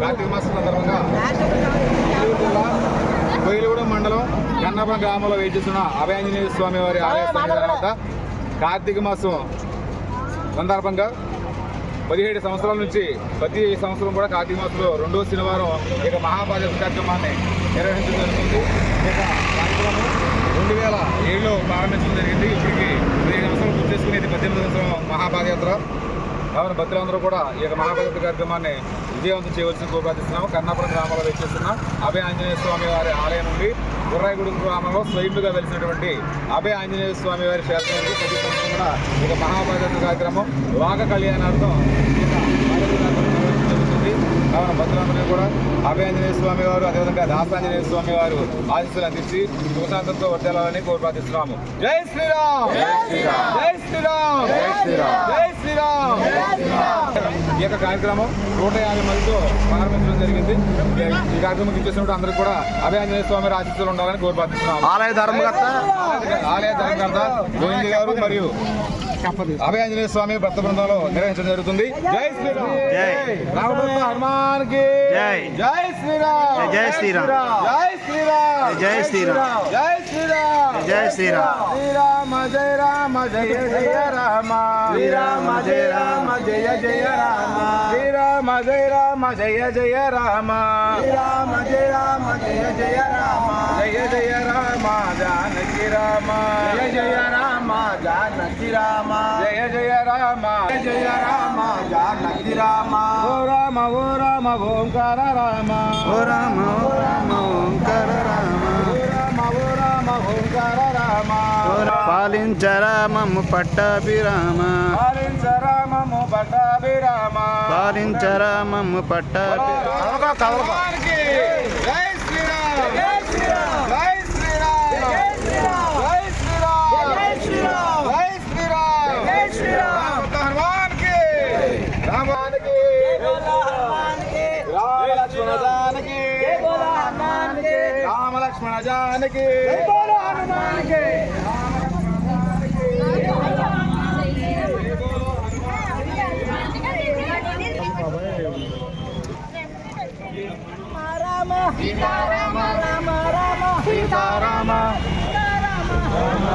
కార్తీక మాసం సందర్భంగా జిల్లా కోయిలగూడెం మండలం గన్నపురం గ్రామంలో వేచిస్తున్న అభయాంజనేయ స్వామి వారి ఆలయ వద్ద కార్తీక మాసం సందర్భంగా 17 సంవత్సరాల నుంచి ప్రతి సంవత్సరం కూడా కార్తీక మాసంలో రెండో శనివారం ఇక మహాపాదయాత్ర కార్యక్రమాన్ని నిర్వహించడం జరుగుతుంది. ఇక కార్యక్రమం 2007లో ప్రారంభించడం జరిగింది. ఇప్పటికి 15 సంవత్సరాలు పూర్తి చేసుకుని ఇది 18వ సంవత్సరం మహాపాదయాత్ర. కావున భక్తులందరూ కూడా ఈ యొక్క మహాపాదయాత్ర కార్యక్రమాన్ని విజయవంతం చేయవలసిన ప్రార్థిస్తున్నాము. కన్నాపురం గ్రామంలో వేచేస్తున్న అభయ ఆంజనేయ స్వామి వారి ఆలయం నుండి గుర్రాయిగూడెం గ్రామంలో స్వయంగా వెలిసినటువంటి అభయ ఆంజనేయ స్వామి వారి క్షేత్రానికి ప్రతి సంవత్సరం కూడా ఇక మహాపాదయాత్ర కార్యక్రమం లోక కళ్యాణార్థం జరుగుతుంది. కావున భక్తులందరూ కూడా అభయ ఆంజనేయ స్వామి వారు అదేవిధంగా దాసాంజనేయ స్వామి వారు ఆశీస్సులు అందించి సుశాంతంతో వర్తిల్లాలని కోరి ప్రార్థిస్తున్నాము. జై శ్రీరామ్, జై శ్రీరామ్, జై శ్రీరామ్, జై శ్రీరామ్, జై శ్రీరామ్. ఈ యొక్క కార్యక్రమం 150 మందితో ప్రారంభించడం జరిగింది. ఈ కార్యక్రమం ఇచ్చేసినప్పుడు అందరూ కూడా అభయ ఆంజనేయ స్వామి ఆశీస్సులు ఉండాలని కోరి ప్రార్థిస్తున్నాము. ఆలయ ధర్మకర్త గోవింద్ గారు మరియు అభయ ఆంజనేయ స్వామి భక్త బృందంలో నిర్వహించడం జరుగుతుంది. జై శ్రీరామ్, జై రామభక్త హనుమాన్ కి జై, జై శ్రీరామ్, జై శ్రీరామ్, జై శ్రీరామ్, జై శ్రీరామ్, జై శ్రీరామ్, జై శ్రీరామ్. శ్రీరామ జయ రామ జయ జయ రామ, శ్రీరామ జయ రామ జయ జయ రామ, శ్రీరామ జయ రామ జయ జయ రామ, శ్రీరామ జయ రామ జయ జయ రామ, జయ జయ రామ జానకి రామ, జయ జయ రామ జానకి రామ, జయ జయ రామ జయ జయ రామ జానకి రామ. ఓ రామ ఓ రామ ఓంకార రామ, ఓ రామ ఓ రామ ఓంకార రామ, ఓ రామ ఓ రామ ఓంకార రామ. పాలించరామము పట్టాభిరామ, పాలించరామము పట్టాభిరామ, పాలించరామము పట్టాభిరామ. జై శ్రీరామ్, జై శ్రీరామ్, జై శ్రీరామ్, జై శ్రీరామ్, జై శ్రీరామ్, జై శ్రీరామ్, జై శ్రీరామ్, జై శ్రీరామ్. హనుమాన్ కి, రామాన్ కి, రామ లక్ష్మణ జానకి, రామ లక్ష్మణ జానకి, హనుమాన్ కి. సీతారామ రామ రామ సీతారామ రామ రామ